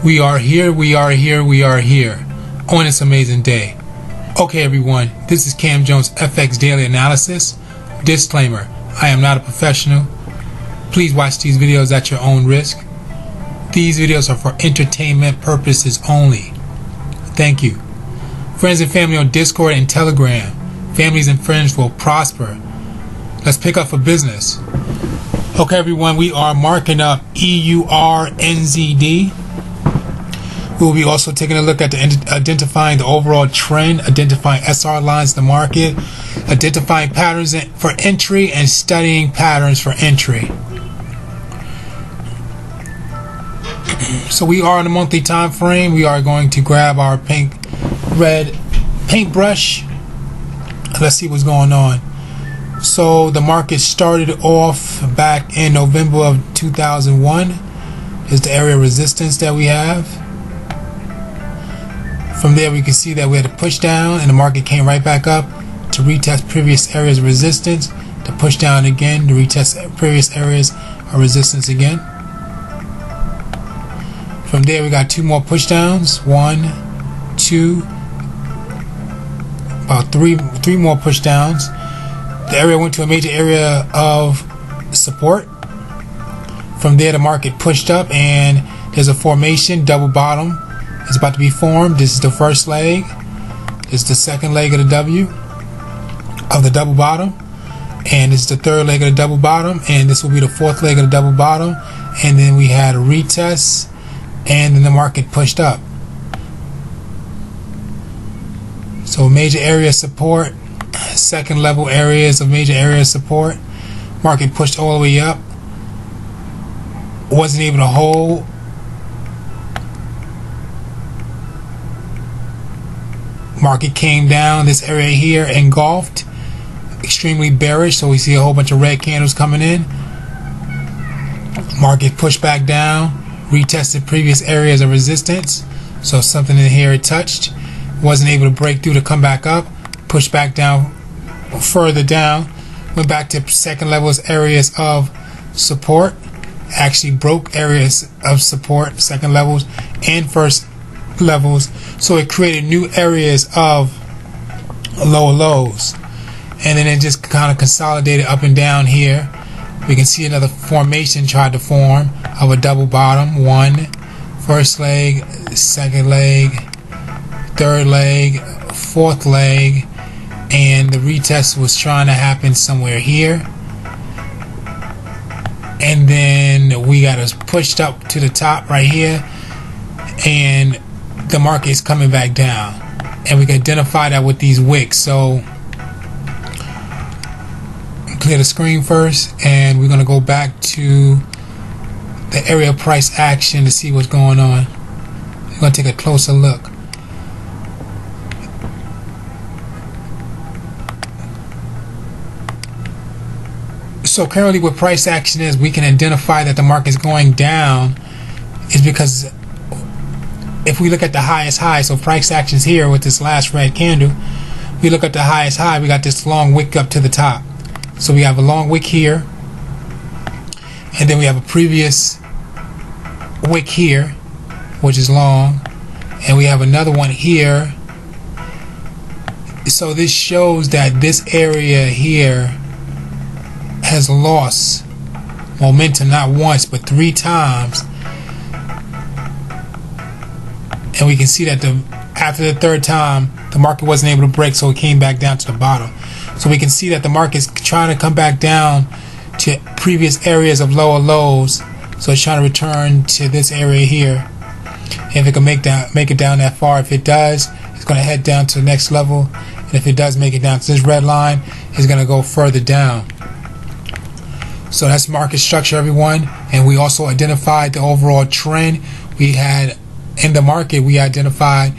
We are here, we are here, we are here on this amazing day. Okay everyone, this is Cam Jones FX Daily Analysis. Disclaimer, I am not a professional. Please watch these videos at your own risk. These videos are for entertainment purposes only. Thank you. Friends and family on Discord and Telegram. Families and friends will prosper. Let's pick up for business. Okay everyone, we are marking up EUR NZD. We will be also taking a look at identifying the overall trend, identifying SR lines in the market, identifying patterns for entry, and studying patterns for entry. So we are in a monthly time frame. We are going to grab our red paintbrush. Let's see what's going on. So the market started off back in November of 2001. Is the area of resistance that we have. From there we can see that we had a push down and the market came right back up to retest previous areas of resistance, to push down again to retest previous areas of resistance again. From there we got two more push downs, one, two, about three more push downs. The area went to a major area of support. From there the market pushed up and there's a formation, double bottom. It's about to be formed. This is the first leg. This is the second leg of the W of the double bottom, and this is the third leg of the double bottom, and this will be the fourth leg of the double bottom. And then we had a retest, and then the market pushed up. So major area support, second level areas of major area support. Market pushed all the way up, wasn't able to hold. Market came down this area here, engulfed, extremely bearish, so we see a whole bunch of red candles coming in. Market pushed back down, retested previous areas of resistance, so something in here it touched, wasn't able to break through to come back up, pushed back down, further down, went back to second levels areas of support, actually broke areas of support, second levels and first levels, so it created new areas of lower lows, and then it just kind of consolidated up and down here. We can see another formation tried to form of a double bottom, one, first leg, second leg, third leg, fourth leg, and the retest was trying to happen somewhere here, and then we got us pushed up to the top right here, and the market is coming back down, and we can identify that with these wicks. So clear the screen first, and we're going to go back to the area of price action to see what's going on. We're going to take a closer look. So currently what price action is, we can identify that the market is going down is because if we look at the highest high, so price actions here with this last red candle, we look at the highest high, we got this long wick up to the top. So we have a long wick here, and then we have a previous wick here, which is long, and we have another one here. So this shows that this area here has lost momentum not once but 3 times. And we can see that after the third time, the market wasn't able to break, so it came back down to the bottom. So we can see that the market's trying to come back down to previous areas of lower lows. So it's trying to return to this area here. And if it can make it down that far, if it does, it's going to head down to the next level. And if it does make it down to this red line, it's going to go further down. So that's market structure, everyone. And we also identified the overall trend. We had in the market, we identified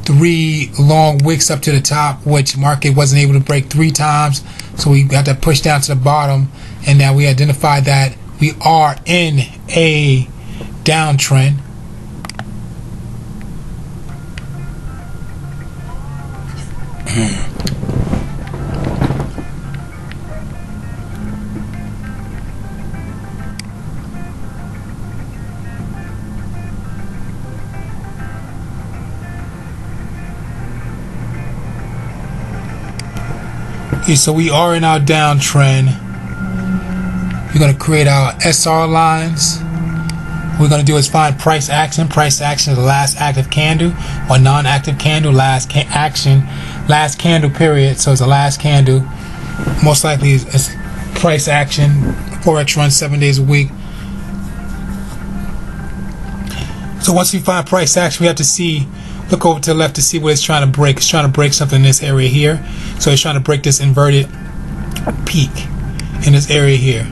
3 long wicks up to the top, which market wasn't able to break 3 times, so we got to push down to the bottom, and now we identified that we are in a downtrend. Okay, so we are in our downtrend. We're going to create our SR lines. What we're going to do is find price action. Price action is the last active candle or non-active candle. Last candle period. So it's the last candle. Most likely it's price action. Forex runs 7 days a week. So once we find price action, we have to look over to the left to see what it's trying to break. It's trying to break something in this area here. So it's trying to break this inverted peak in this area here.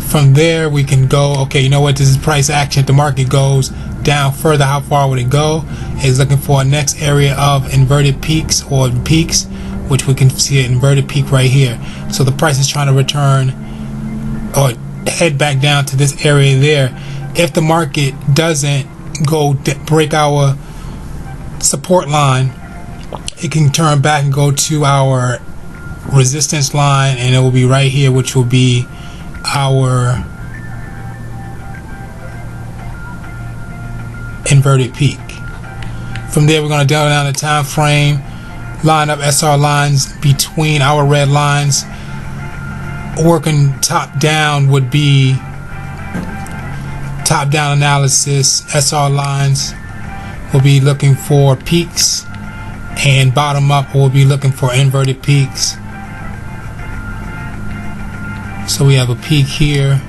From there we can go, okay, you know what, this is price action. If the market goes down further, how far would it go? It's looking for a next area of inverted peaks or peaks, which we can see an inverted peak right here. So the price is trying to return or head back down to this area there. If the market doesn't go break our support line, it can turn back and go to our resistance line, and it will be right here, which will be our inverted peak. From there we're going to down the time frame, line up SR lines between our red lines. Working top down would be top down analysis. SR lines will be looking for peaks, and bottom up will be looking for inverted peaks. So we have a peak here.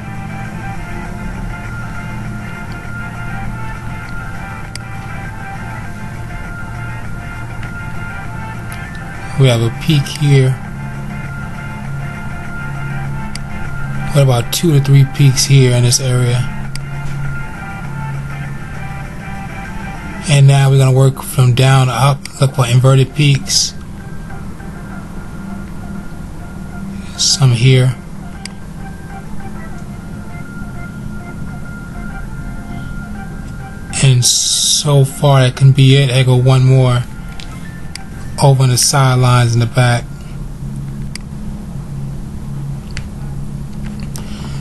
We have a peak here. What about 2 to 3 peaks here in this area? And now we're going to work from down to up, look for inverted peaks. Some here. And so far that can be it. I go one more over on the sidelines in the back.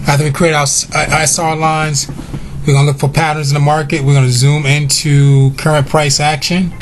After we create our SR lines, we're going to look for patterns in the market. We're going to zoom into current price action.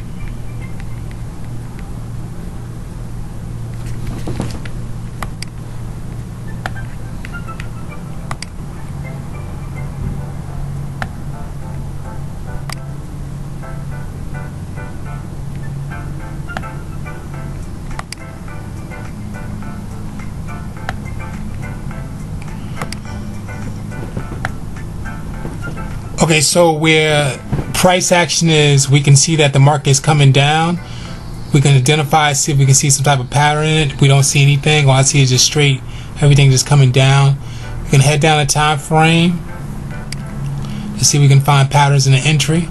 Okay, so where price action is, we can see that the market is coming down. We can identify, see if we can see some type of pattern in it. We don't see anything. All I see is just straight, everything just coming down. We can head down the time frame to see if we can find patterns in the entry.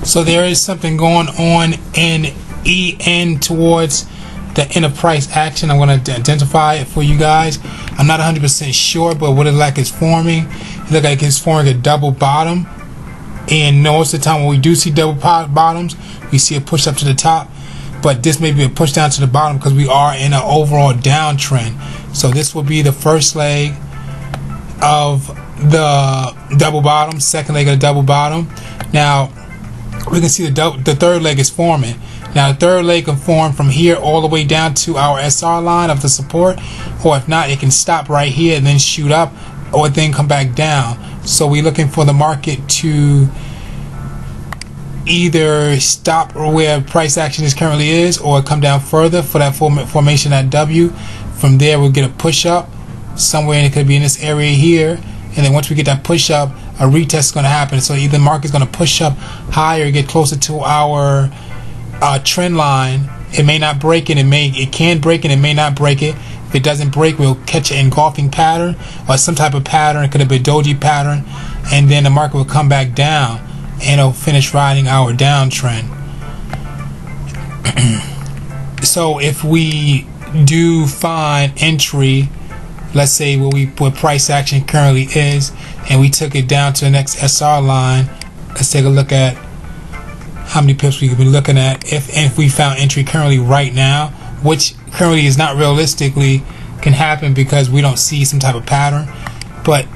So there is something going on in EN towards the end of price action. I'm going to identify it for you guys. I'm not 100% sure, but what it like is forming. It looks like it's forming a double bottom. And most of the time when we do see double bottoms, we see a push up to the top. But this may be a push down to the bottom because we are in an overall downtrend. So this will be the first leg of the double bottom, second leg of the double bottom. Now we can see the third leg is forming. Now the third leg can form from here all the way down to our SR line of the support, or if not, it can stop right here and then shoot up, or then come back down. So we're looking for the market to either stop where price action is currently is, or come down further for that formation at W. From there we'll get a push up somewhere, and it could be in this area here. And then once we get that push up, a retest is going to happen. So either the market is going to push up higher, get closer to our trend line. It may not break it. It can break it. It may not break it. If it doesn't break, we'll catch an engulfing pattern or some type of pattern. It could be a doji pattern, and then the market will come back down and it'll finish riding our downtrend. So if we do find entry, let's say where price action currently is, and we took it down to the next SR line, let's take a look at how many pips we could be looking at if we found entry currently right now, which currently is not realistically can happen because we don't see some type of pattern. But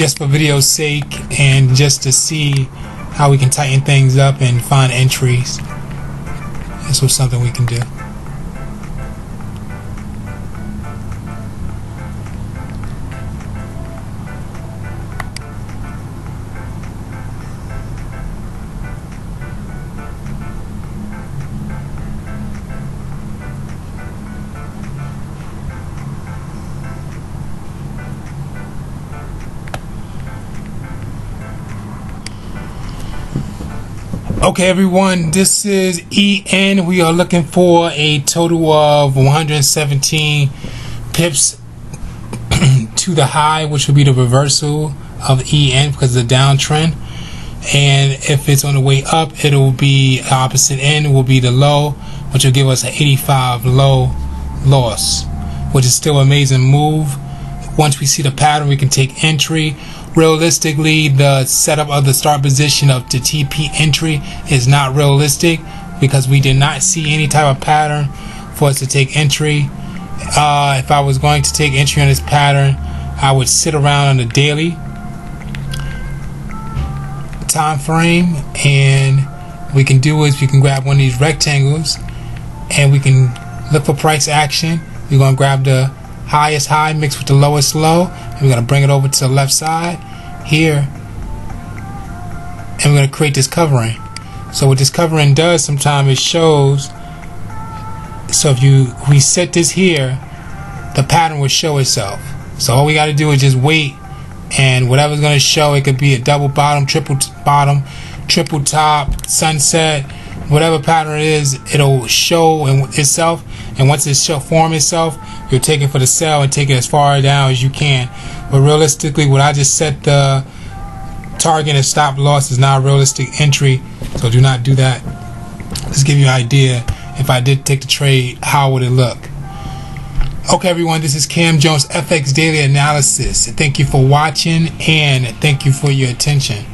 just for video's sake and just to see how we can tighten things up and find entries. This was something we can do. Okay, everyone, this is EN. We are looking for a total of 117 pips to the high, which will be the reversal of EN because of the downtrend. And if it's on the way up, it will be opposite end will be the low, which will give us an 85 low loss, which is still an amazing move. Once we see the pattern, we can take entry. Realistically, the setup of the start position of the TP entry is not realistic because we did not see any type of pattern for us to take entry. If I was going to take entry on this pattern, I would sit around on the daily time frame, and we can do is we can grab one of these rectangles and we can look for price action. We're going to grab the highest high mixed with the lowest low, and we're going to bring it over to the left side here, and we're going to create this covering. So what this covering does sometimes, it shows, so if you reset this here, the pattern will show itself. So all we got to do is just wait, and whatever's going to show, it could be a double bottom, triple bottom, triple top, sunset, whatever pattern it is, it'll show itself. And once it form itself, you'll take it for the sell and take it as far down as you can. But realistically, what I just set the target and stop loss is not a realistic entry, so do not do that. Just give you an idea. If I did take the trade, how would it look? Okay, everyone, this is Cam Jones FX Daily Analysis. Thank you for watching and thank you for your attention.